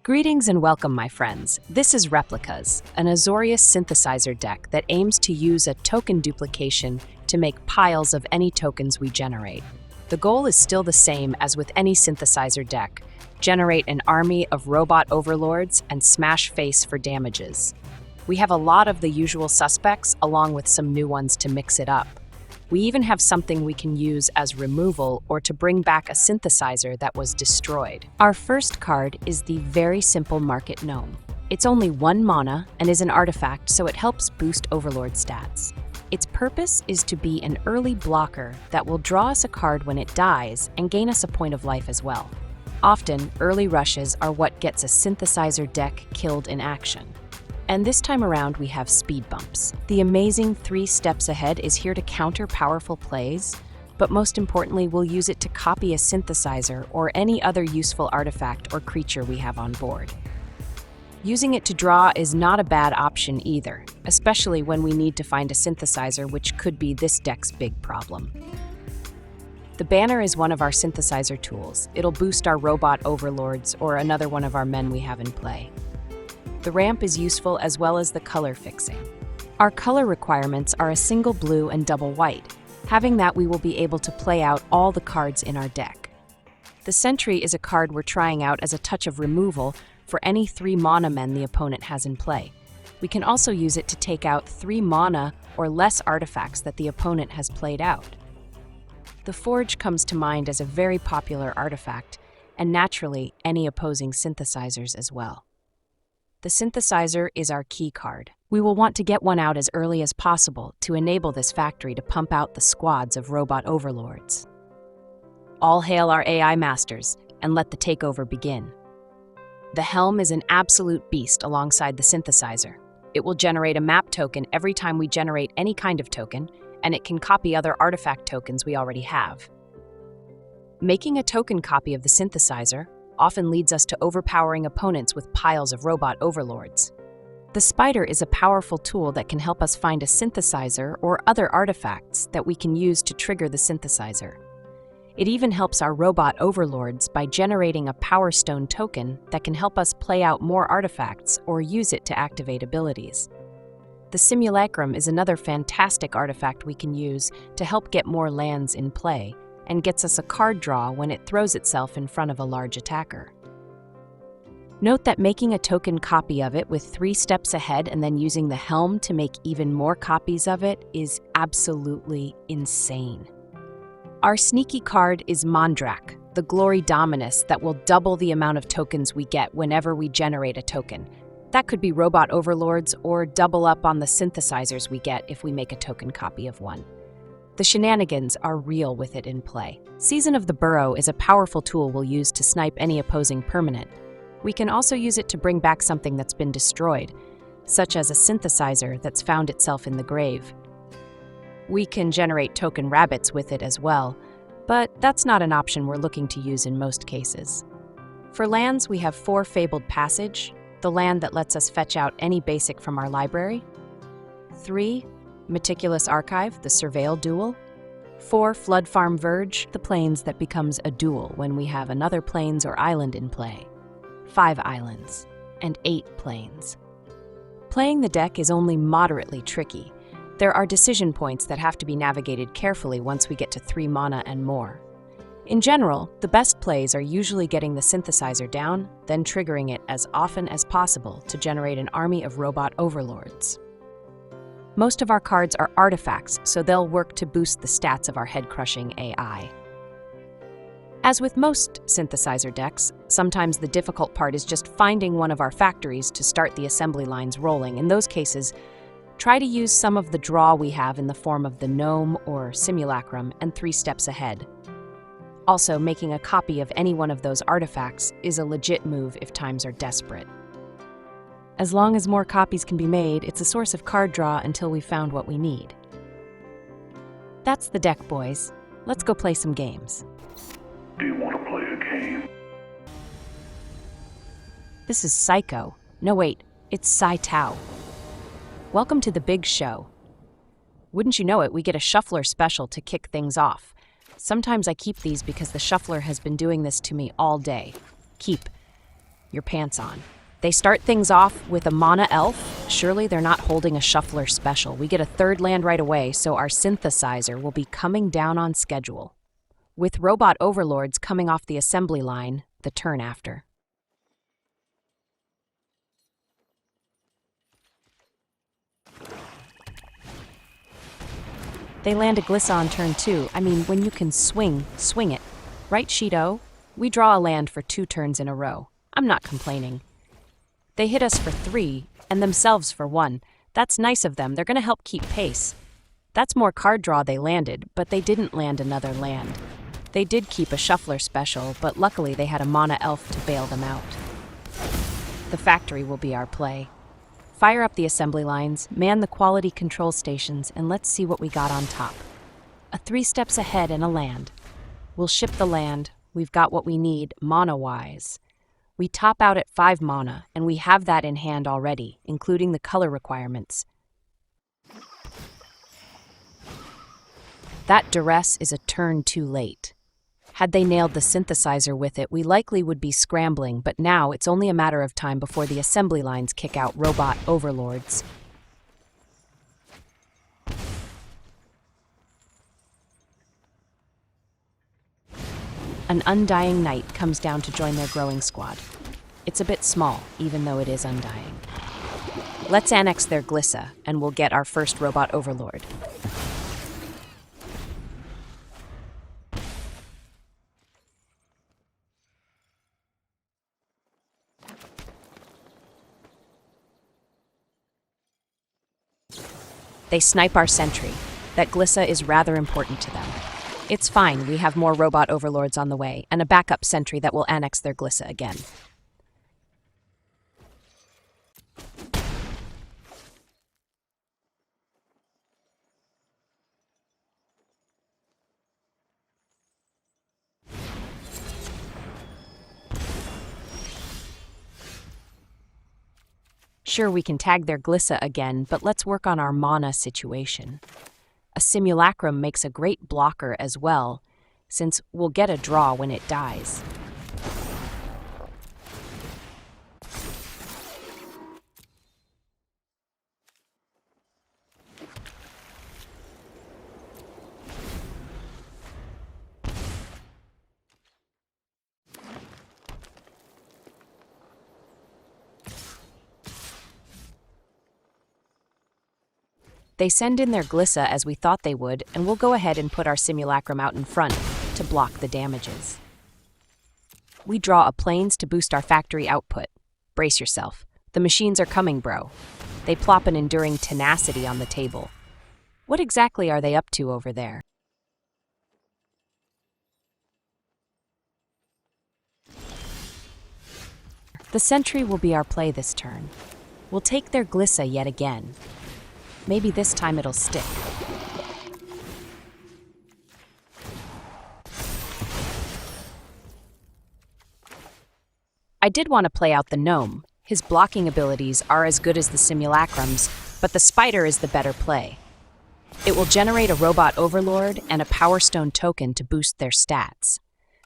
Greetings and welcome, my friends. This is Replicas, an Azorius Synthesizer deck that aims to use a token duplication to make piles of any tokens we generate. The goal is still the same as with any synthesizer deck: generate an army of robot overlords and smash face for damages. We have a lot of the usual suspects along with some new ones to mix it up. We even have something we can use as removal or to bring back a synthesizer that was destroyed. Our first card is the very simple Market Gnome. It's only 1 mana and is an artifact, so it helps boost overlord stats. Its purpose is to be an early blocker that will draw us a card when it dies and gain us a point of life as well. Often, early rushes are what gets a synthesizer deck killed in action. And this time around, we have speed bumps. The amazing 3 steps ahead is here to counter powerful plays, but most importantly, we'll use it to copy a synthesizer or any other useful artifact or creature we have on board. Using it to draw is not a bad option either, especially when we need to find a synthesizer, which could be this deck's big problem. The banner is one of our synthesizer tools. It'll boost our robot overlords or another one of our men we have in play. The ramp is useful as well as the color fixing. Our color requirements are a single blue and double white. Having that, we will be able to play out all the cards in our deck. The Sentry is a card we're trying out as a touch of removal for any 3 mana men the opponent has in play. We can also use it to take out 3 mana or less artifacts that the opponent has played out. The Forge comes to mind as a very popular artifact, and naturally, any opposing synthesizers as well. The Synthesizer is our key card. We will want to get one out as early as possible to enable this factory to pump out the squads of robot overlords. All hail our AI masters, and let the takeover begin. The Helm is an absolute beast alongside the Synthesizer. It will generate a map token every time we generate any kind of token, and it can copy other artifact tokens we already have. Making a token copy of the Synthesizer often leads us to overpowering opponents with piles of robot overlords. The Spider is a powerful tool that can help us find a synthesizer or other artifacts that we can use to trigger the synthesizer. It even helps our robot overlords by generating a Power Stone token that can help us play out more artifacts or use it to activate abilities. The Simulacrum is another fantastic artifact we can use to help get more lands in play, and gets us a card draw when it throws itself in front of a large attacker. Note that making a token copy of it with 3 steps ahead and then using the Helm to make even more copies of it is absolutely insane. Our sneaky card is Mondrak, the Glory Dominus that will double the amount of tokens we get whenever we generate a token. That could be robot overlords or double up on the synthesizers we get if we make a token copy of one. The shenanigans are real with it in play. Season of the Burrow is a powerful tool we'll use to snipe any opposing permanent. We can also use it to bring back something that's been destroyed, such as a synthesizer that's found itself in the grave. We can generate token rabbits with it as well, but that's not an option we're looking to use in most cases. For lands, we have 4 Fabled Passage, the land that lets us fetch out any basic from our library. 3. Meticulous Archive, the Surveil duel. 4. Floodfarm Verge, the plains that becomes a duel when we have another plains or island in play. 5 islands, and 8 plains. Playing the deck is only moderately tricky. There are decision points that have to be navigated carefully once we get to 3 mana and more. In general, the best plays are usually getting the synthesizer down, then triggering it as often as possible to generate an army of robot overlords. Most of our cards are artifacts, so they'll work to boost the stats of our head-crushing AI. As with most synthesizer decks, sometimes the difficult part is just finding one of our factories to start the assembly lines rolling. In those cases, try to use some of the draw we have in the form of the Gnome or Simulacrum and 3 steps ahead. Also, making a copy of any one of those artifacts is a legit move if times are desperate. As long as more copies can be made, it's a source of card draw until we've found what we need. That's the deck, boys. Let's go play some games. Do you want to play a game? This is Psycho. No wait, it's Sai Tao. Welcome to the big show. Wouldn't you know it, we get a shuffler special to kick things off. Sometimes I keep these because the shuffler has been doing this to me all day. Keep. your pants on. They start things off with a mana elf. Surely they're not holding a shuffler special. We get a third land right away, so our synthesizer will be coming down on schedule, with robot overlords coming off the assembly line the turn after. They land a Glissa on turn 2. I mean, when you can swing it. Right, Shido? We draw a land for 2 turns in a row. I'm not complaining. They hit us for 3, and themselves for 1. That's nice of them. They're going to help keep pace. That's more card draw they landed, but they didn't land another land. They did keep a shuffler special, but luckily they had a mana elf to bail them out. The factory will be our play. Fire up the assembly lines, man the quality control stations, and let's see what we got on top. A 3 steps ahead and a land. We'll ship the land. We've got what we need, mana-wise. We top out at 5 mana, and we have that in hand already, including the color requirements. That duress is a turn too late. Had they nailed the synthesizer with it, we likely would be scrambling, but now it's only a matter of time before the assembly lines kick out robot overlords. An Undying Knight comes down to join their growing squad. It's a bit small, even though it is undying. Let's annex their Glissa, and we'll get our first robot overlord. They snipe our sentry. That Glissa is rather important to them. It's fine, we have more robot overlords on the way, and a backup sentry that will annex their Glissa again. Sure, we can tag their Glissa again, but let's work on our mana situation. A Simulacrum makes a great blocker as well, since we'll get a draw when it dies. They send in their Glissa as we thought they would, and we'll go ahead and put our Simulacrum out in front to block the damages. We draw a Plains to boost our factory output. Brace yourself. The machines are coming, bro. They plop an Enduring Tenacity on the table. What exactly are they up to over there? The Sentry will be our play this turn. We'll take their Glissa yet again. Maybe this time it'll stick. I did want to play out the Gnome. His blocking abilities are as good as the Simulacrum's, but the Spider is the better play. It will generate a Robot Overlord and a Power Stone token to boost their stats.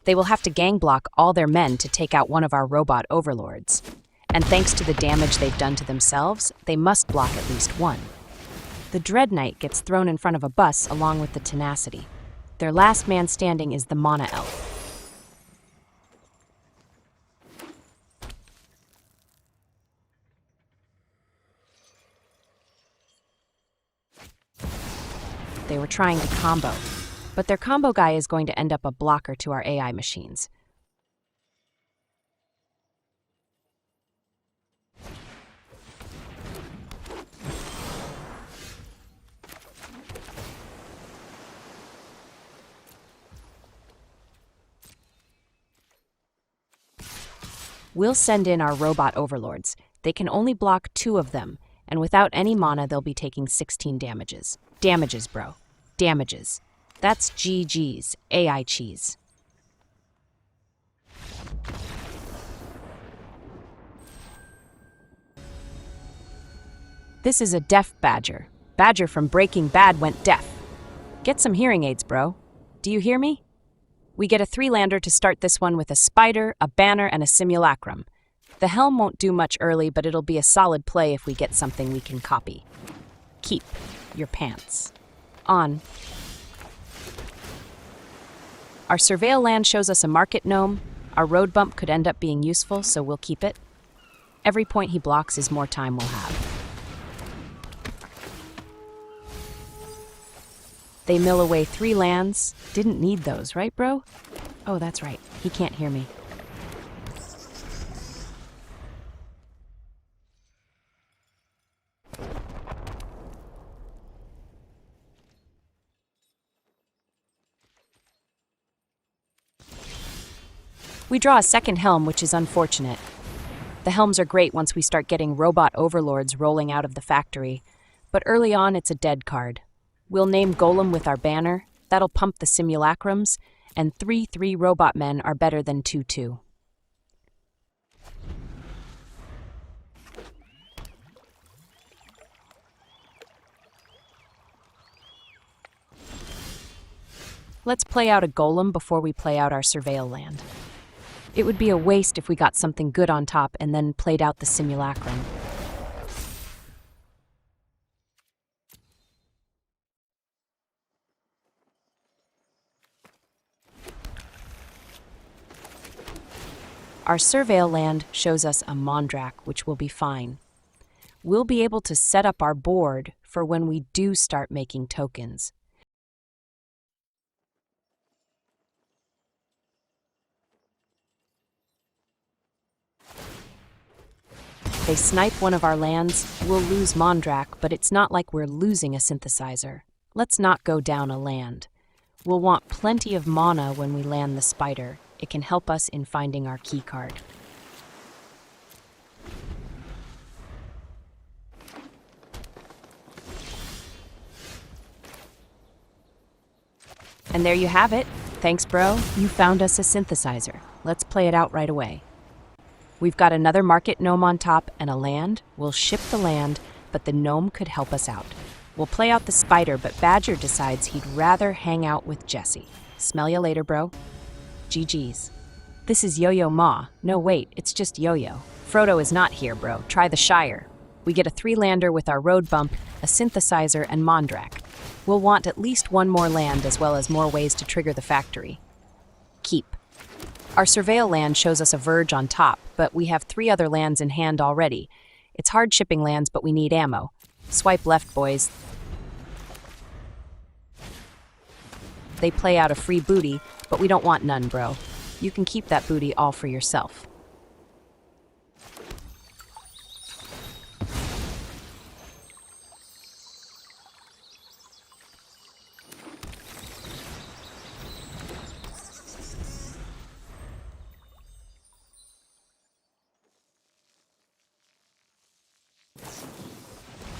They will have to gang block all their men to take out one of our Robot Overlords. And thanks to the damage they've done to themselves, they must block at least one. The Dread Knight gets thrown in front of a bus along with the Tenacity. Their last man standing is the Mana Elf. They were trying to combo, but their combo guy is going to end up a blocker to our AI machines. We'll send in our robot overlords. They can only block 2 of them, and without any mana, they'll be taking 16 damages. Damages, bro. Damages. That's GG's, AI cheese. This is a deaf badger. Badger from Breaking Bad went deaf. Get some hearing aids, bro. Do you hear me? We get a 3-lander to start this one with a Spider, a Banner, and a Simulacrum. The Helm won't do much early, but it'll be a solid play if we get something we can copy. Keep your pants on. Our Surveil land shows us a Market Gnome. Our road bump could end up being useful, so we'll keep it. Every point he blocks is more time we'll have. They mill away 3 lands. Didn't need those, right, bro? Oh, that's right. He can't hear me. We draw a second Helm, which is unfortunate. The Helms are great once we start getting robot overlords rolling out of the factory, but early on it's a dead card. We'll name Golem with our banner. That'll pump the Simulacrums, and 3/3 robot men are better than 2/2. Let's play out a Golem before we play out our Surveil land. It would be a waste if we got something good on top and then played out the Simulacrum. Our Surveil land shows us a Mondrak, which will be fine. We'll be able to set up our board for when we do start making tokens. They snipe one of our lands, we'll lose Mondrak, but it's not like we're losing a synthesizer. Let's not go down a land. We'll want plenty of mana when we land the Spider. It can help us in finding our key card. And there you have it. Thanks, bro. You found us a synthesizer. Let's play it out right away. We've got another Market Gnome on top and a land. We'll ship the land, but the Gnome could help us out. We'll play out the Spider, but Badger decides he'd rather hang out with Jesse. Smell ya later, bro. GG's. This is Yo-Yo Ma. No, wait, it's just Yo-Yo. Frodo is not here, bro. Try the Shire. We get a 3-lander with our road bump, a synthesizer, and Mondrak. We'll want at least one more land as well as more ways to trigger the factory. Keep. Our Surveil land shows us a Verge on top, but we have 3 other lands in hand already. It's hard shipping lands, but we need ammo. Swipe left, boys. They play out a free booty, but we don't want none, bro. You can keep that booty all for yourself.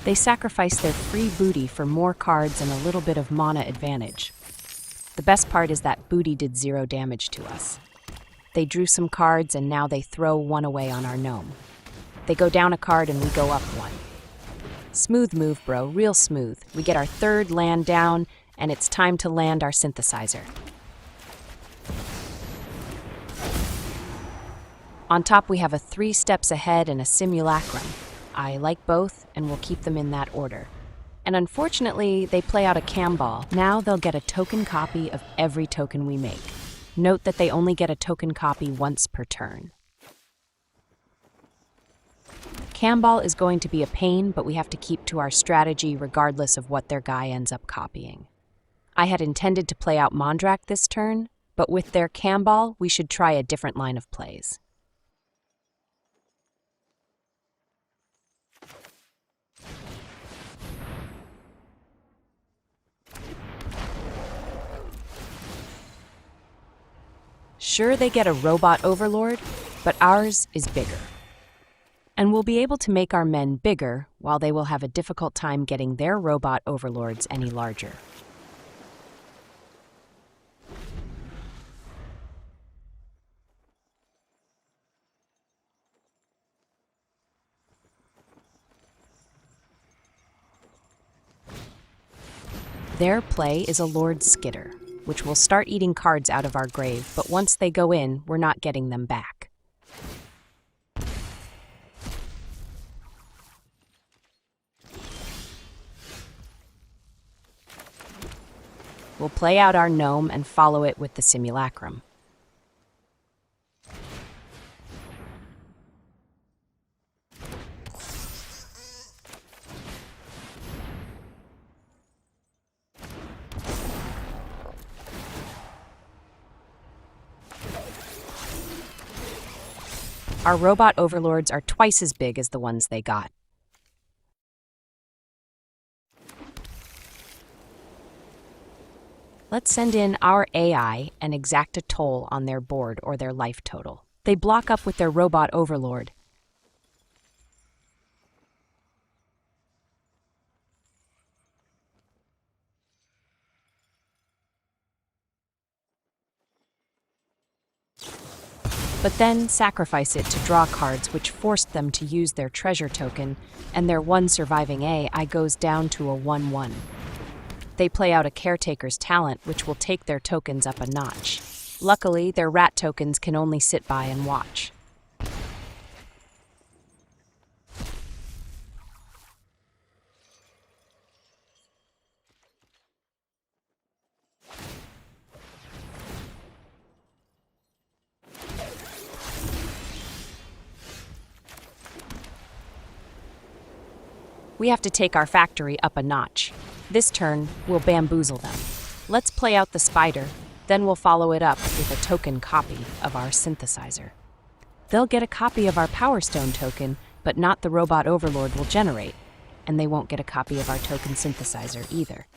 They sacrifice their free booty for more cards and a little bit of mana advantage. The best part is that booty did 0 damage to us. They drew some cards and now they throw 1 away on our gnome. They go down a card and we go up 1. Smooth move, bro, real smooth. We get our 3rd land down and it's time to land our synthesizer. On top we have a 3 steps ahead and a Simulacrum. I like both, and we'll keep them in that order. And unfortunately, they play out a Camball. Now they'll get a token copy of every token we make. Note that they only get a token copy once per turn. Camball is going to be a pain, but we have to keep to our strategy regardless of what their guy ends up copying. I had intended to play out Mondrak this turn, but with their Camball, we should try a different line of plays. Sure, they get a robot overlord, but ours is bigger. And we'll be able to make our men bigger, while they will have a difficult time getting their robot overlords any larger. Their play is a Lord Skitter, which will start eating cards out of our grave, but once they go in, we're not getting them back. We'll play out our gnome and follow it with the Simulacrum. Our robot overlords are twice as big as the ones they got. Let's send in our AI and exact a toll on their board or their life total. They block up with their robot overlord. But then sacrifice it to draw cards which forced them to use their treasure token, and their one surviving AI goes down to a 1/1. They play out a caretaker's talent which will take their tokens up a notch. Luckily, their rat tokens can only sit by and watch. We have to take our factory up a notch. This turn, we'll bamboozle them. Let's play out the spider, then we'll follow it up with a token copy of our synthesizer. They'll get a copy of our Power Stone token, but not the robot overlord will generate, and they won't get a copy of our token synthesizer either.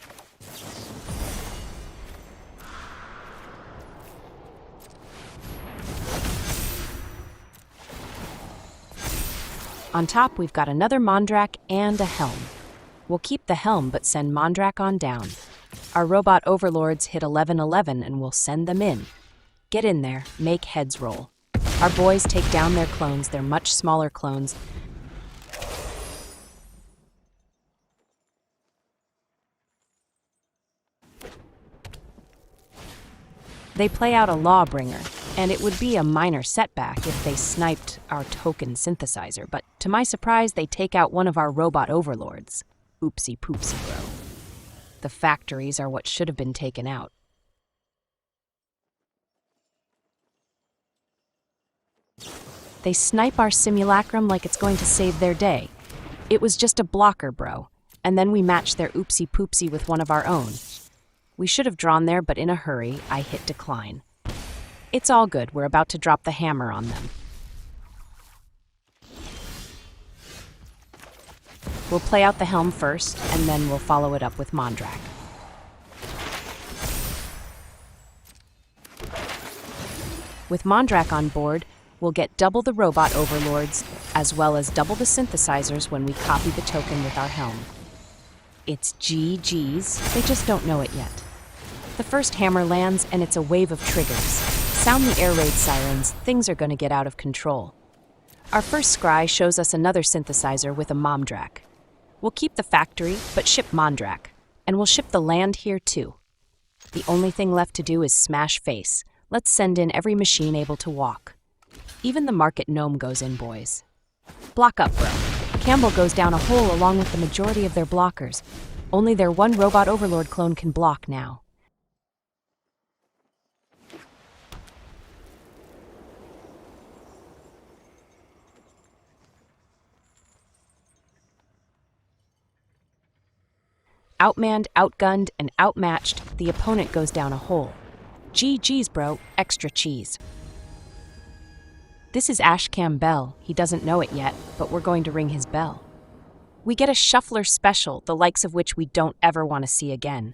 On top, we've got another Mondrak and a Helm. We'll keep the Helm, but send Mondrak on down. Our robot overlords hit 11-11 and we'll send them in. Get in there, make heads roll. Our boys take down their clones, they're much smaller clones. They play out a Lawbringer, and it would be a minor setback if they sniped our token synthesizer, but to my surprise, they take out one of our robot overlords. Oopsie poopsie, bro. The factories are what should have been taken out. They snipe our Simulacrum like it's going to save their day. It was just a blocker, bro, and then we match their oopsie poopsie with one of our own. We should have drawn there, but in a hurry, I hit decline. It's all good, we're about to drop the hammer on them. We'll play out the Helm first, and then we'll follow it up with Mondrak. With Mondrak on board, we'll get double the robot overlords, as well as double the synthesizers when we copy the token with our Helm. It's GG's, they just don't know it yet. The first hammer lands, and it's a wave of triggers. Sound the air raid sirens, things are gonna get out of control. Our first scry shows us another synthesizer with a Mondrak. We'll keep the factory, but ship Mondrak, and we'll ship the land here too. The only thing left to do is smash face. Let's send in every machine able to walk. Even the Market Gnome goes in, boys. Block up, bro. Campbell goes down a hole along with the majority of their blockers. Only their one robot overlord clone can block now. Outmanned, outgunned, and outmatched, the opponent goes down a hole. GG's, bro. Extra cheese. This is Ashcam Bell. He doesn't know it yet, but we're going to ring his bell. We get a Shuffler special, the likes of which we don't ever want to see again.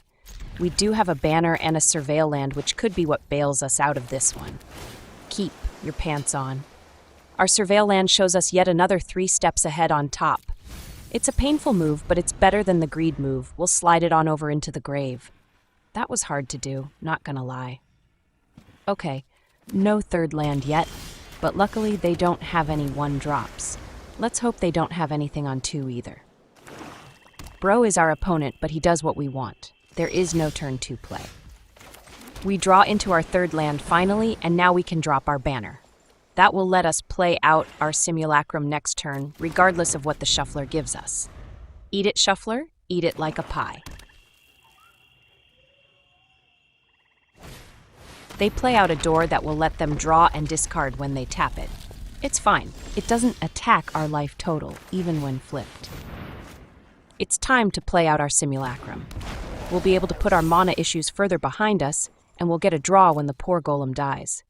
We do have a banner and a surveil land, which could be what bails us out of this one. Keep your pants on. Our surveil land shows us yet another 3 steps ahead on top. It's a painful move, but it's better than the greed move. We'll slide it on over into the grave. That was hard to do, not gonna lie. Okay, no third land yet, but luckily they don't have any 1 drops. Let's hope they don't have anything on 2 either. Bro is our opponent, but he does what we want. There is no turn 2 play. We draw into our 3rd land finally, and now we can drop our banner. That will let us play out our Simulacrum next turn, regardless of what the Shuffler gives us. Eat it, Shuffler. Eat it like a pie. They play out a door that will let them draw and discard when they tap it. It's fine. It doesn't attack our life total, even when flipped. It's time to play out our Simulacrum. We'll be able to put our mana issues further behind us, and we'll get a draw when the poor golem dies.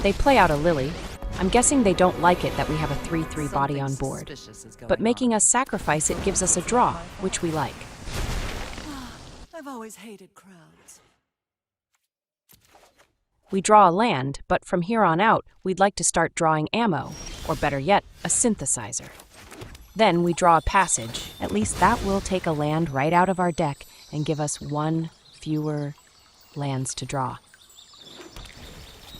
They play out a Lily. I'm guessing they don't like it that we have a 3/3 body on board. But making us sacrifice it gives us a draw, which we like. I've always hated crowds. We draw a land, but from here on out, we'd like to start drawing ammo, or better yet, a synthesizer. Then we draw a passage. At least that will take a land right out of our deck and give us one fewer lands to draw.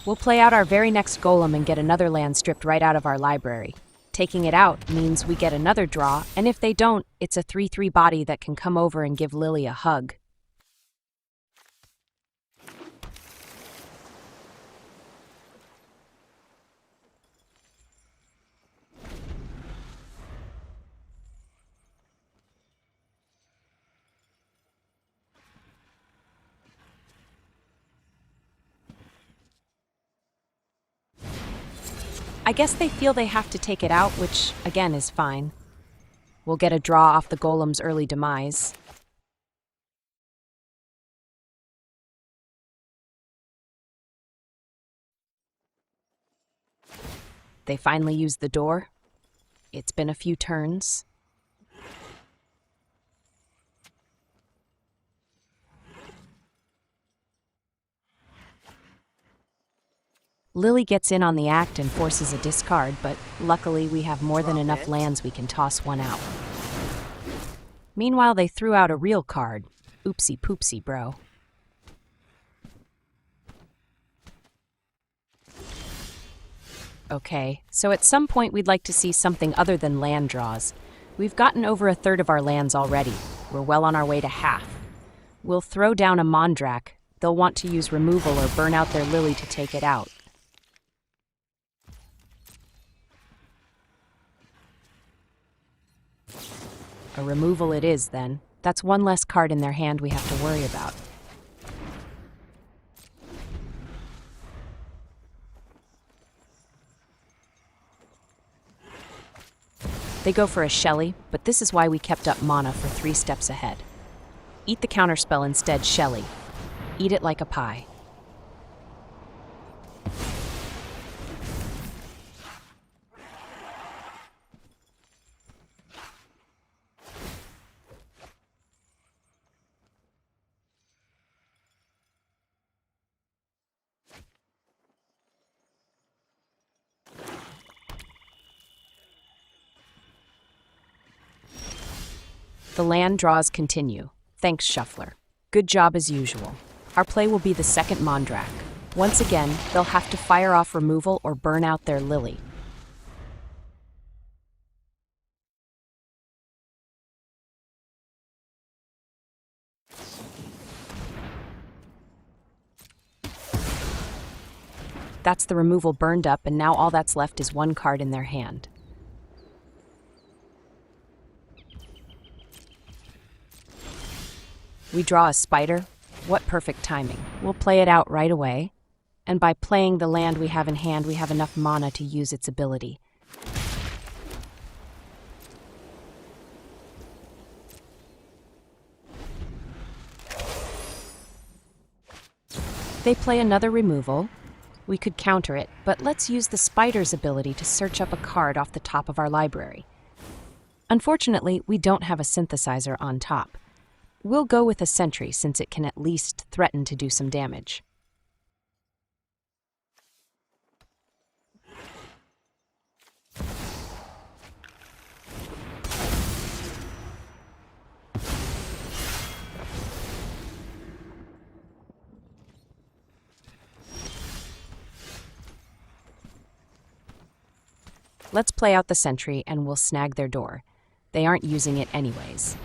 We'll play out our very next golem and get another land stripped right out of our library. Taking it out means we get another draw, and if they don't, it's a 3/3 body that can come over and give Lily a hug. I guess they feel they have to take it out, which, again, is fine. We'll get a draw off the golem's early demise. They finally use the door. It's been a few turns. Lily gets in on the act and forces a discard, but luckily we have more than enough lands we can toss one out. Meanwhile, they threw out a real card. Oopsie poopsie, bro. Okay, so at some point we'd like to see something other than land draws. We've gotten over a third of our lands already. We're well on our way to half. We'll throw down a Mondrak. They'll want to use removal or burn out their Lily to take it out. A removal it is, then. That's one less card in their hand we have to worry about. They go for a Shelly, but this is why we kept up mana for 3 steps ahead. Eat the counterspell instead, Shelly. Eat it like a pie. The land draws continue. Thanks, Shuffler. Good job as usual. Our play will be the second Mondrak. Once again, they'll have to fire off removal or burn out their Lily. That's the removal burned up, and now all that's left is one card in their hand. We draw a Spider. What perfect timing. We'll play it out right away. And by playing the land we have in hand, we have enough mana to use its ability. They play another removal. We could counter it, but let's use the Spider's ability to search up a card off the top of our library. Unfortunately, we don't have a synthesizer on top. We'll go with a Sentry since it can at least threaten to do some damage. Let's play out the Sentry and we'll snag their door. They aren't using it anyways.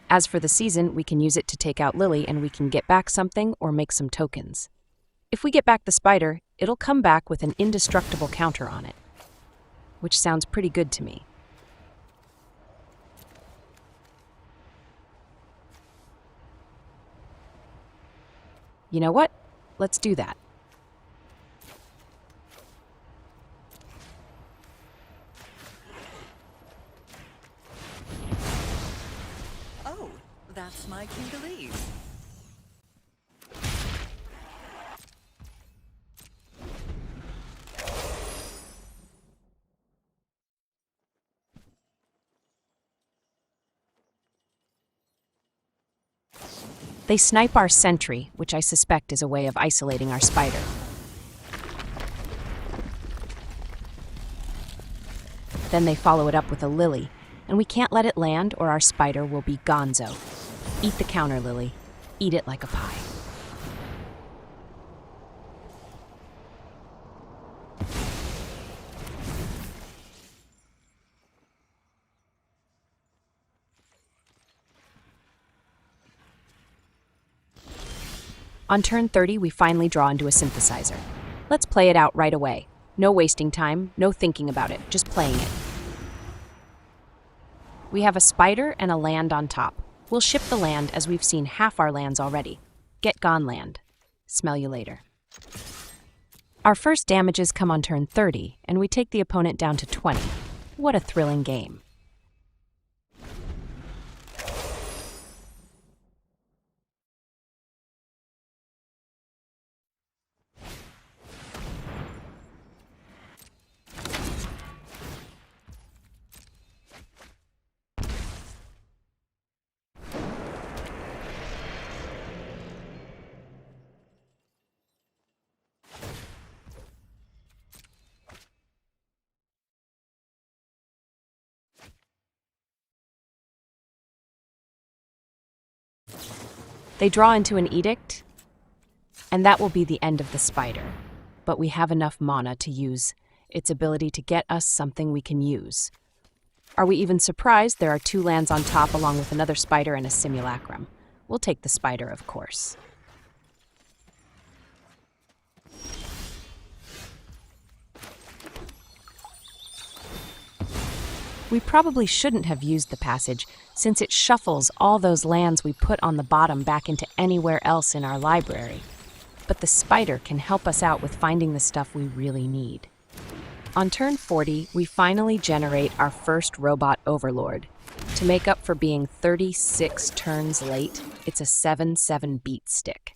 As for the season, we can use it to take out Lily and we can get back something or make some tokens. If we get back the spider, it'll come back with an indestructible counter on it, which sounds pretty good to me. You know what? Let's do that. Oh, that's my cue to leave. They snipe our sentry, which I suspect is a way of isolating our spider. Then they follow it up with a lily, and we can't let it land or our spider will be gonzo. Eat the counter, Lily. Eat it like a pie. On turn 30, we finally draw into a synthesizer. Let's play it out right away. No wasting time, no thinking about it, just playing it. We have a spider and a land on top. We'll ship the land as we've seen half our lands already. Get gone, land. Smell you later. Our first damages come on turn 30, and we take the opponent down to 20. What a thrilling game. They draw into an edict, and that will be the end of the spider. But we have enough mana to use its ability to get us something we can use. Are we even surprised there are 2 lands on top along with another spider and a simulacrum? We'll take the spider, of course. We probably shouldn't have used the passage, since it shuffles all those lands we put on the bottom back into anywhere else in our library. But the spider can help us out with finding the stuff we really need. On turn 40, we finally generate our first robot overlord. To make up for being 36 turns late, it's a 7/7 beat stick.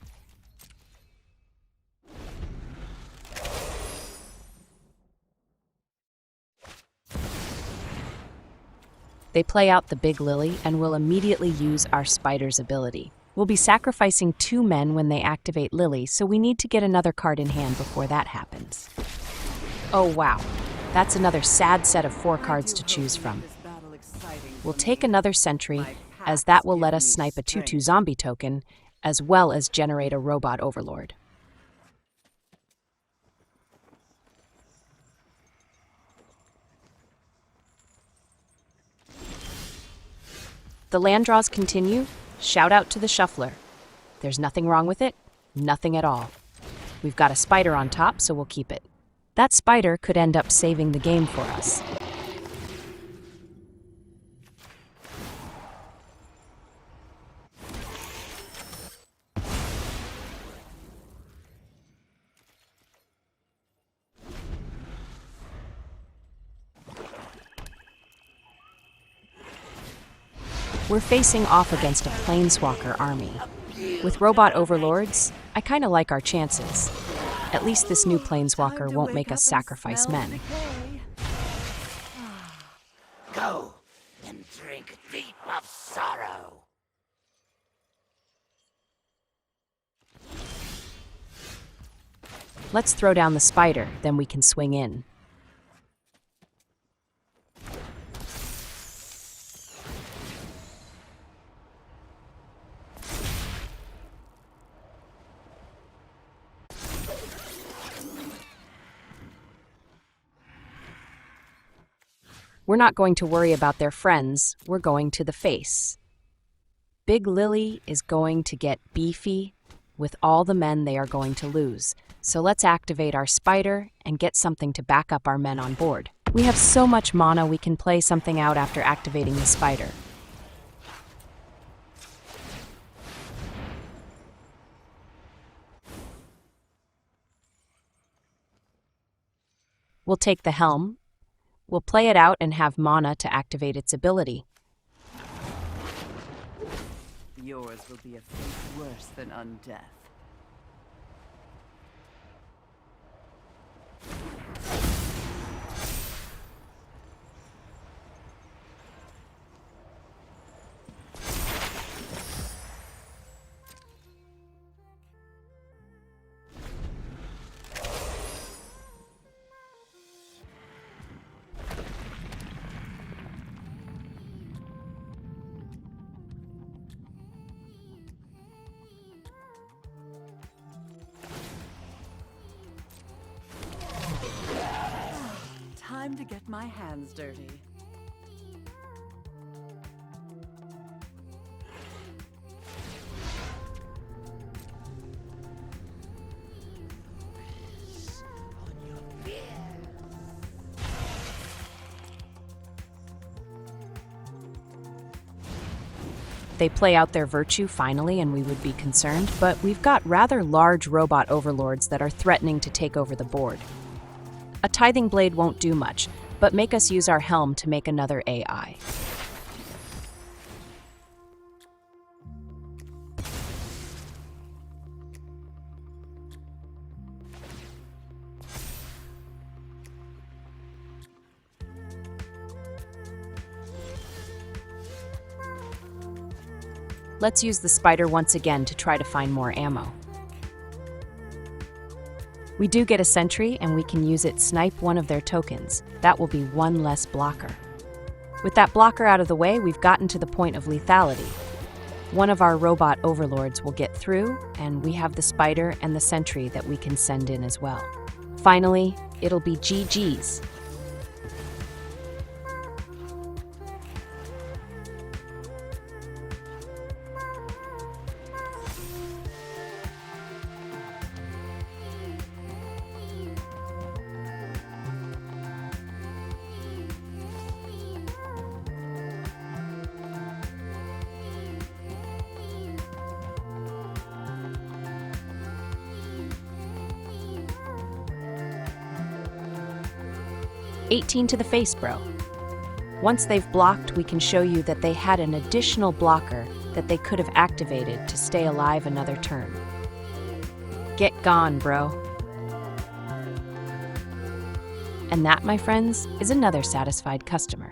They play out the big lily and will immediately use our spider's ability. We'll be sacrificing 2 men when they activate Lily, so we need to get another card in hand before that happens. Oh wow, that's another sad set of 4 cards to choose from. We'll take another sentry, as that will let us snipe a 2/2 zombie token, as well as generate a robot overlord. The land draws continue. Shout out to the shuffler. There's nothing wrong with it, nothing at all. We've got a spider on top, so we'll keep it. That spider could end up saving the game for us. We're facing off against a planeswalker army. With robot overlords, I kinda like our chances. At least this new planeswalker won't make us sacrifice men. Go and drink deep of sorrow. Let's throw down the spider, then we can swing in. We're not going to worry about their friends, we're going to the face. Big Lily is going to get beefy with all the men they are going to lose. So let's activate our spider and get something to back up our men on board. We have so much mana we can play something out after activating the spider. We'll take the helm. We'll play it out and have mana to activate its ability. Yours will be a fate worse than undeath. Time to get my hands dirty. They play out their virtue finally and we would be concerned, but we've got rather large robot overlords that are threatening to take over the board. A tithing blade won't do much, but make us use our helm to make another AI. Let's use the spider once again to try to find more ammo. We do get a sentry and we can use it snipe one of their tokens. That will be one less blocker. With that blocker out of the way, we've gotten to the point of lethality. One of our robot overlords will get through, and we have the spider and the sentry that we can send in as well. Finally, it'll be GG's. "18 to the face, bro." Once they've blocked, we can show you that they had an additional blocker that they could have activated to stay alive another turn. Get gone, bro. And that, my friends, is another satisfied customer.